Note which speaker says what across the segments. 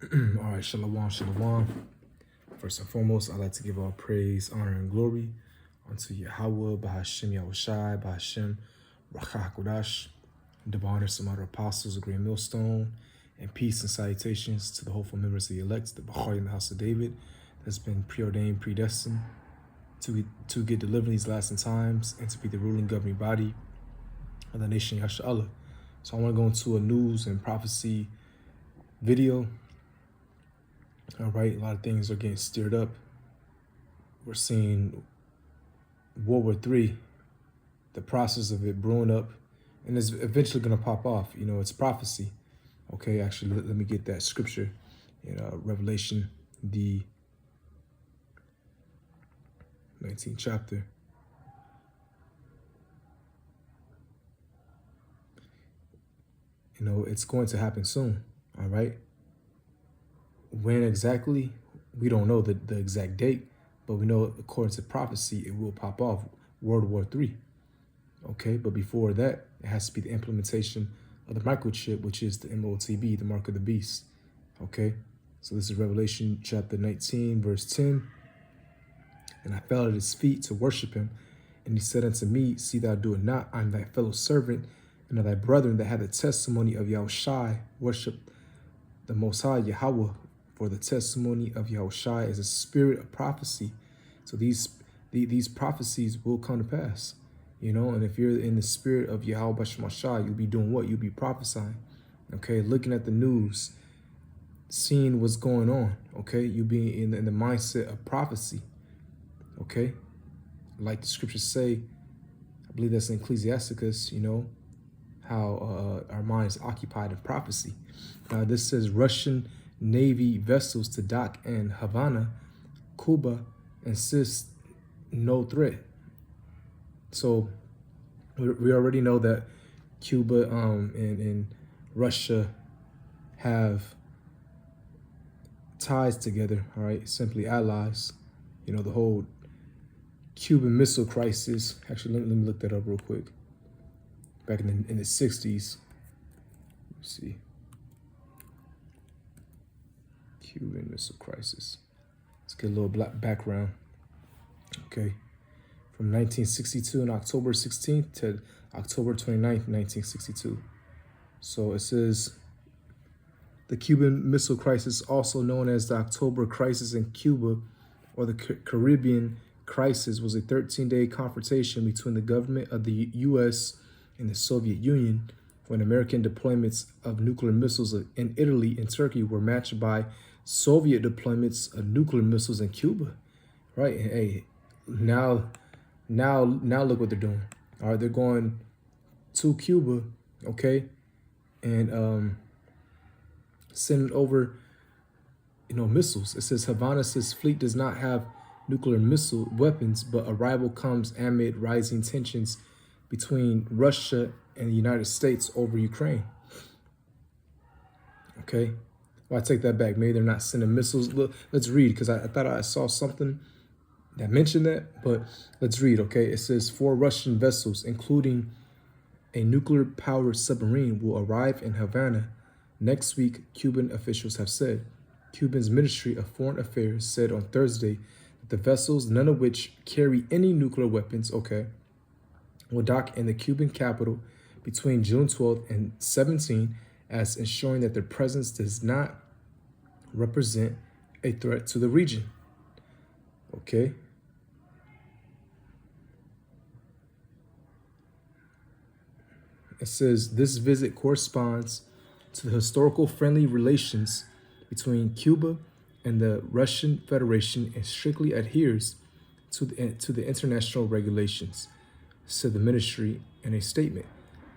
Speaker 1: All right, shalom, shalom. First and foremost, I'd like to give all praise, honor, and glory unto Yahweh, Bahashem Yahushai, Bahashem Rakah HaKodash, divine honor to my apostles, the great millstone, and peace and salutations to the hopeful members of the elect, the Bahari in the house of David, that's been preordained, predestined to get delivered in these last times and to be the ruling governing body of the nation Yasha. So I want to go into a news and prophecy video. All right, a lot of things are getting stirred up. We're seeing World War III, the process of it brewing up, and it's eventually going to pop off. You know, it's prophecy. Okay, actually, let me get that scripture in Revelation, the 19th chapter. You know, it's going to happen soon. All right. When exactly, we don't know the exact date, but we know according to prophecy, it will pop off, World War III. Okay, but before that, it has to be the implementation of the microchip, which is the MOTB, the mark of the beast. Okay, so this is Revelation chapter 19, verse 10. And I fell at his feet to worship him. And he said unto me, see thou do it not, I am thy fellow servant, and of thy brethren that have the testimony of Yahushai, worship the Most High Yahweh. For the testimony of Yahushai is a spirit of prophecy. So these prophecies will come to pass, you know. And if you're in the spirit of Yahweh Bashmashai, you'll be doing what? You'll be prophesying, okay? Looking at the news, seeing what's going on, okay? You'll be in the mindset of prophecy, okay? Like the scriptures say, I believe that's in Ecclesiasticus, you know, how our mind is occupied in prophecy. This says Russian Navy vessels to dock in Havana, Cuba, insist no threat. So we already know that Cuba and Russia have ties together, all right, simply allies. You know, the whole Cuban Missile Crisis. Actually, let me look that up real quick. Back in the 60s. Let's see. Cuban Missile Crisis. Let's get a little background. Okay. From 1962 on October 16th to October 29th, 1962. So it says the Cuban Missile Crisis, also known as the October Crisis in Cuba or the Caribbean Crisis, was a 13-day confrontation between the government of the U.S. and the Soviet Union when American deployments of nuclear missiles in Italy and Turkey were matched by Soviet deployments of nuclear missiles in Cuba, right? And hey, now look what they're doing. All right, they're going to Cuba, okay, and sending over, you know, missiles. It says Havana says fleet does not have nuclear missile weapons, but arrival comes amid rising tensions between Russia and the United States over Ukraine. Okay. Well, I take that back. Maybe they're not sending missiles. Look, let's read, because I thought I saw something that mentioned that, but let's read, okay? It says 4 Russian vessels, including a nuclear-powered submarine, will arrive in Havana next week, Cuban officials have said. Cuba's Ministry of Foreign Affairs said on Thursday that the vessels, none of which carry any nuclear weapons, okay, will dock in the Cuban capital between June 12th and 17th, as ensuring that their presence does not represent a threat to the region. Okay. It says this visit corresponds to the historical friendly relations between Cuba and the Russian Federation and strictly adheres to the international regulations, said the ministry in a statement.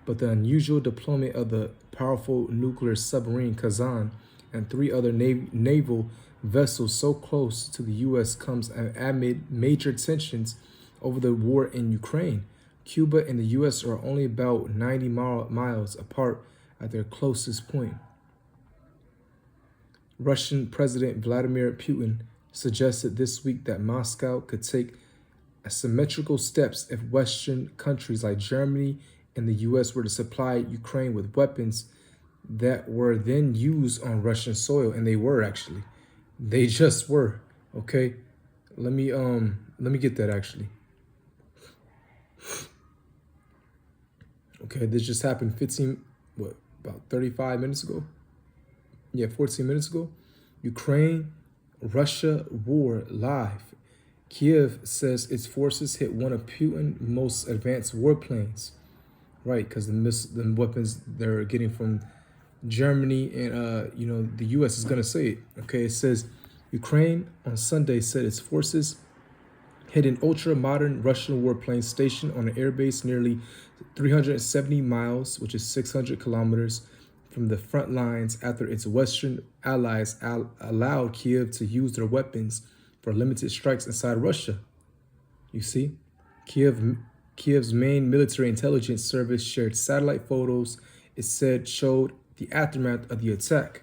Speaker 1: But the unusual deployment of the powerful nuclear submarine Kazan and 3 other naval vessels so close to the U.S. comes amid major tensions over the war in Ukraine. Cuba and the U.S. are only about 90 miles apart at their closest point. Russian President Vladimir Putin suggested this week that Moscow could take asymmetrical steps if Western countries like Germany and the U.S. were to supply Ukraine with weapons that were then used on Russian soil, and they were actually. They just were. Okay. Let me get that actually. Okay, this just happened about 35 minutes ago? Yeah, 14 minutes ago. Ukraine Russia war live. Kiev says its forces hit one of Putin's most advanced warplanes. Right, because the weapons they're getting from Germany and the U.S. is gonna say it. Okay, it says Ukraine on Sunday said its forces hit an ultra-modern Russian warplane stationed on an airbase nearly 370 miles, which is 600 kilometers, from the front lines after its Western allies allowed Kiev to use their weapons for limited strikes inside Russia. You see, Kiev's main military intelligence service shared satellite photos it said showed the aftermath of the attack.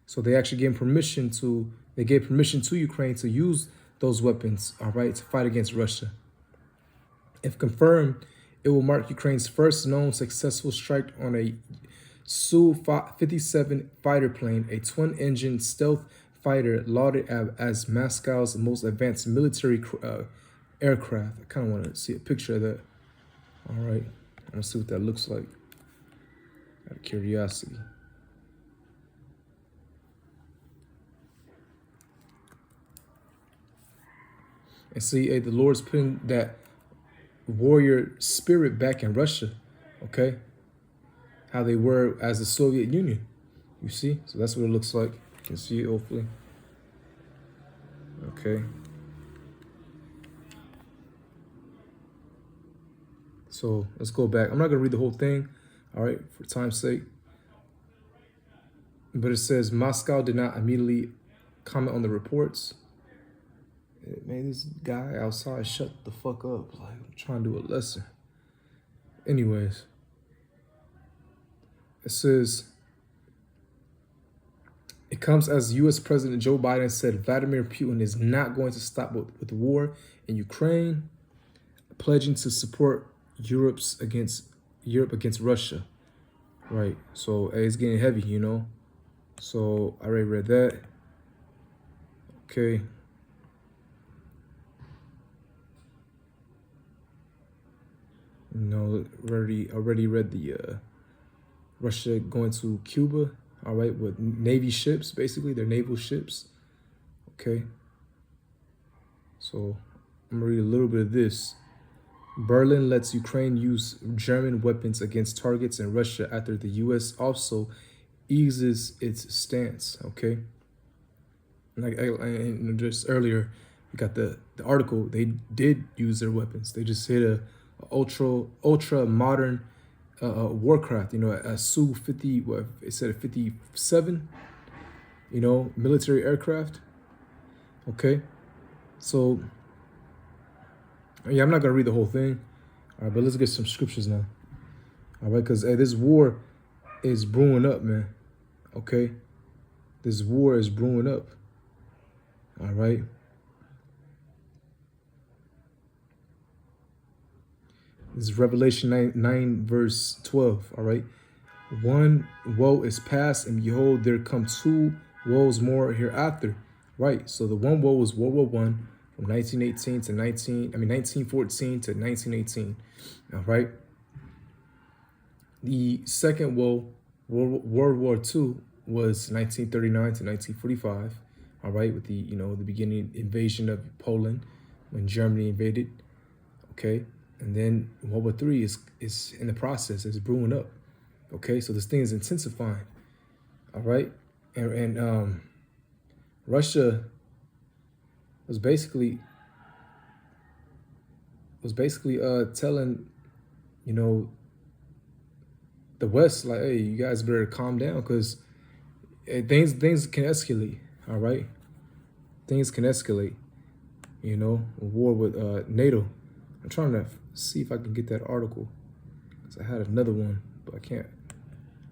Speaker 1: So they actually gave permission to Ukraine to use those weapons, all right, to fight against Russia. If confirmed, it will mark Ukraine's first known successful strike on a Su-57 fighter plane, a twin-engine stealth fighter lauded as Moscow's most advanced military aircraft. I kind of want to see a picture of that. All right, I want to see what that looks like out of curiosity. And see, hey, the Lord's putting that warrior spirit back in Russia, okay? How they were as the Soviet Union, you see? So that's what it looks like. You can see it, hopefully. Okay. So let's go back. I'm not going to read the whole thing, all right, for time's sake. But it says Moscow did not immediately comment on the reports. Man, this guy outside shut the fuck up. Like, I'm trying to do a lesson. Anyways, it says, it comes as U.S. President Joe Biden said Vladimir Putin is not going to stop with the war in Ukraine, pledging to support Europe against Russia. Right. So hey, it's getting heavy, you know. So I already read that. Okay. No, already read the Russia going to Cuba, all right, with Navy ships, basically, they're naval ships. Okay. So I'm gonna read a little bit of this. Berlin lets Ukraine use German weapons against targets in Russia after the US also eases its stance. Okay. And just earlier, we got the article. They did use their weapons. They just hit a ultra modern warcraft. You know, a Su-50. What it said, a 57. You know, military aircraft. Okay, so yeah, I'm not gonna read the whole thing. All right, but let's get some scriptures now. All right, because this war is brewing up, man. Okay, this war is brewing up. All right. This is Revelation 9 verse 12. All right. One woe is past, and behold, there come two woes more hereafter. Right. So the one woe was World War One from 1914 to 1918. All right. The second woe, World War II, was 1939 to 1945. All right, with the the beginning invasion of Poland when Germany invaded. Okay, and then World War III is in the process. It's brewing up. Okay, so this thing is intensifying. All right, and Russia was basically telling the West, like, hey, you guys better calm down, because things can escalate. All right, things can escalate. A war with NATO. I'm trying to see if I can get that article, because I had another one, but I can't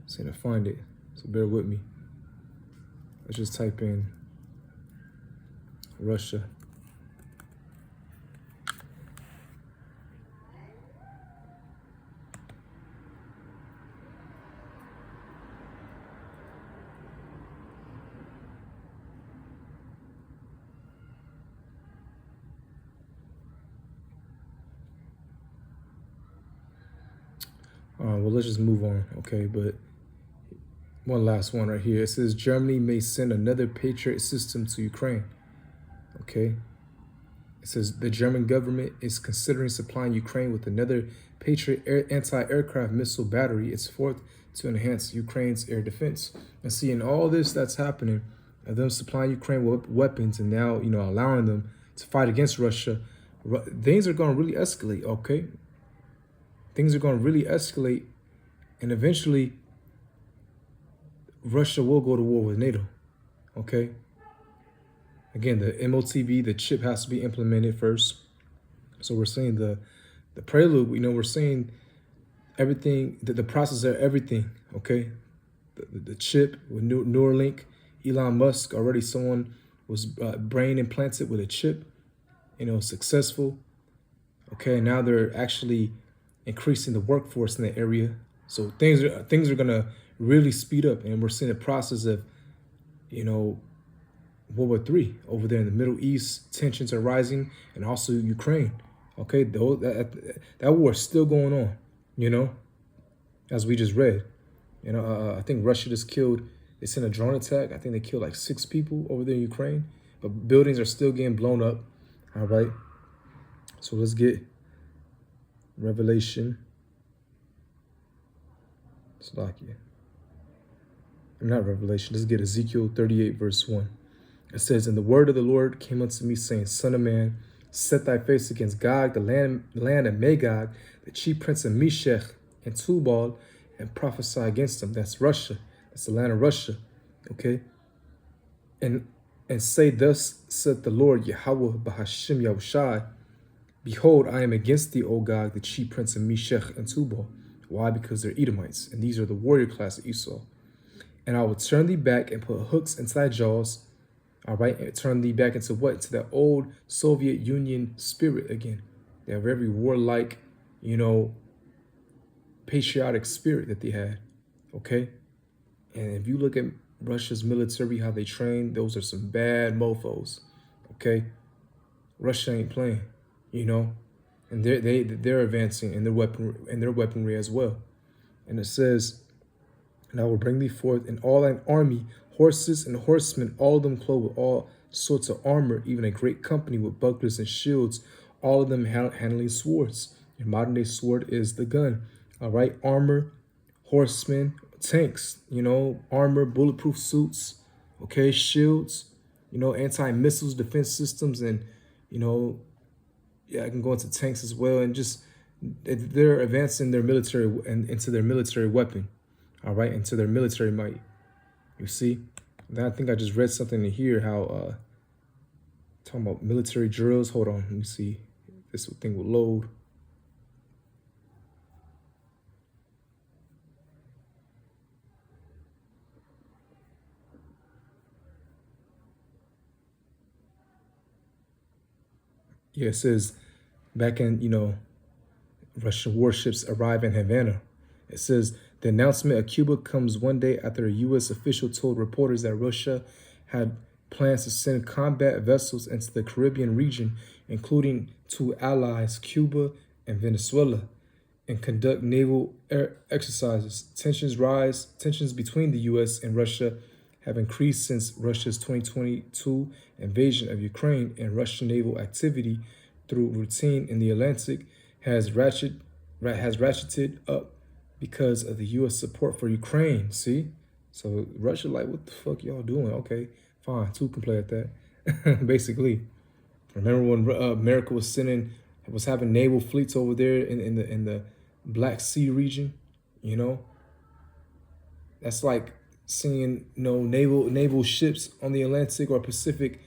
Speaker 1: seem to find it. So bear with me. Let's just type in Russia. Well, let's just move on, okay? But one last one right here. It says Germany may send another Patriot system to Ukraine, okay? It says the German government is considering supplying Ukraine with another Patriot anti-aircraft missile battery, its fourth, to enhance Ukraine's air defense. And seeing all this that's happening, of them supplying Ukraine with weapons and now, allowing them to fight against Russia, things are going to really escalate, okay? Things are going to really escalate, and eventually Russia will go to war with NATO, okay? Again, the MOTB, the chip has to be implemented first. So we're saying the prelude, we're saying everything, the process of everything, okay? The chip with Neuralink, Elon Musk, already someone was brain implanted with a chip, successful. Okay, now they're actually increasing the workforce in the area. So things are gonna really speed up, and we're seeing the process of, WW3 over there in the Middle East. Tensions are rising, and also Ukraine. Okay, that war is still going on, as we just read. I think Russia just killed, they sent a drone attack. I think they killed like 6 people over there in Ukraine, but buildings are still getting blown up. All right. So let's get Revelation. Slovakia. Not Revelation. Let's get Ezekiel 38, verse 1. It says, "And the word of the Lord came unto me, saying, Son of man, set thy face against Gog, the land of Magog, the chief prince of Meshech and Tubal, and prophesy against them." That's Russia. That's the land of Russia. Okay. And say, "Thus saith the Lord Yahweh Bahashim Yahushai, Behold, I am against thee, O Gog, the chief prince of Meshech and Tubal." Why? Because they're Edomites, and these are the warrior class of Esau. "And I will turn thee back and put hooks into thy jaws." All right, and turn thee back into what? To that old Soviet Union spirit again. That very warlike, patriotic spirit that they had. Okay, and if you look at Russia's military, how they train, those are some bad mofos. Okay, Russia ain't playing, and they're advancing in their weaponry as well. And it says, "And I will bring thee forth in all thine army, horses and horsemen, all of them clothed with all sorts of armor, even a great company with bucklers and shields, all of them handling swords." Your modern day sword is the gun. All right, armor, horsemen, tanks, armor, bulletproof suits, okay, shields, anti-missiles defense systems, and I can go into tanks as well, and just they're advancing their military and into their military weapon, all right, into their military might. You see, then I think I just read something in here how talking about military drills. Hold on, let me see. This thing will load. Yeah, it says back in, Russian warships arrive in Havana. It says the announcement of Cuba comes one day after a U.S. official told reporters that Russia had plans to send combat vessels into the Caribbean region, including 2 allies, Cuba and Venezuela, and conduct naval exercises. Tensions between the U.S. and Russia have increased since Russia's 2022 invasion of Ukraine, and Russian naval activity through routine in the Atlantic has ratcheted up because of the U.S. support for Ukraine. See? So Russia like, what the fuck y'all doing? Okay, fine. 2 can play at that. Basically. Remember when America was having naval fleets over there in the Black Sea region? That's like seeing naval ships on the Atlantic or Pacific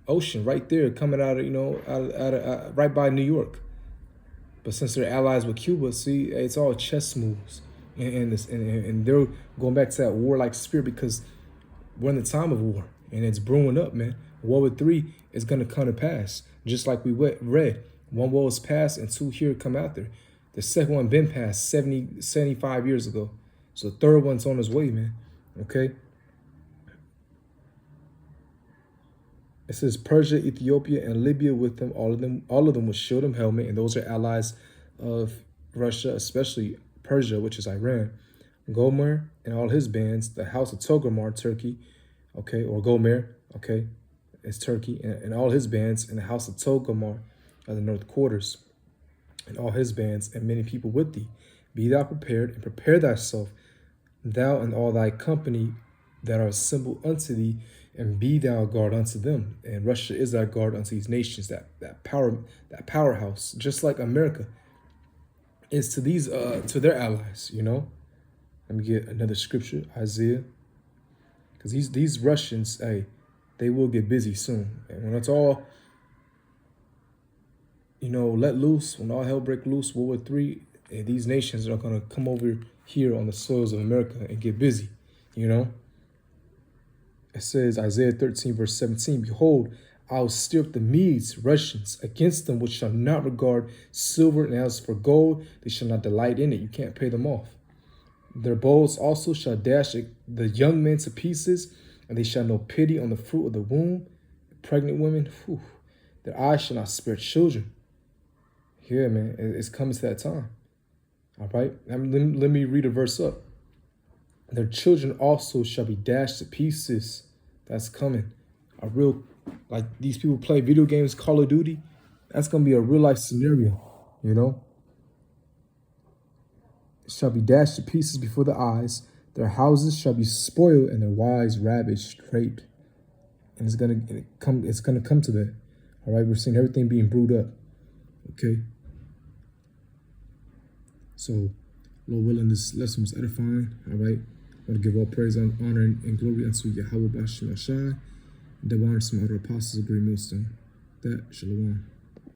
Speaker 1: Ocean right there coming out of right by New York. But since they're allies with Cuba, see, it's all chess moves, and they're going back to that warlike spirit because we're in the time of war and it's brewing up, man. WW3 is gonna come to pass, just like we read. 1 war is passed and 2 here come after. The second one been passed 75 years ago. So the third one's on its way, man. Okay. It says Persia, Ethiopia, and Libya with them. All of them with shield and helmet, and those are allies of Russia, especially Persia, which is Iran, Gomer and all his bands, the house of Togomar, Turkey, okay, or Gomer, okay, is Turkey, and all his bands, and the house of Togomar are the north quarters, and all his bands, and many people with thee. Be thou prepared, and prepare thyself, thou and all thy company that are assembled unto thee, and be thou a guard unto them. And Russia is thy guard unto these nations, that powerhouse, just like America is to these to their allies, you know. Let me get another scripture, Isaiah. Because these Russians, hey, they will get busy soon. And when it's all, you know, let loose, when all hell break loose, World War III, these nations are going to come over here on the soils of America and get busy, you know. It says, Isaiah 13, verse 17, behold, I'll stir up the Medes, Russians, against them, which shall not regard silver, and as for gold, they shall not delight in it. You can't pay them off. Their bows also shall dash the young men to pieces, and they shall know pity on the fruit of the womb. Pregnant women, whew, their eyes shall not spare children. Yeah, man, it's coming to that time. All right, let me read a verse up. Their children also shall be dashed to pieces. That's coming. A real, like these people play video games, Call of Duty. That's going to be a real life scenario, you know. Shall be dashed to pieces before the eyes. Their houses shall be spoiled, and their wives ravaged, raped. And it's gonna come to that. All right, we're seeing everything being brewed up. Okay. So, Lord willing, this lesson was edifying. All right. I want to give all praise, honor, and glory unto Yahweh Bashem Ashai, and the honor some other apostles of Great Millstone. That, Shalom.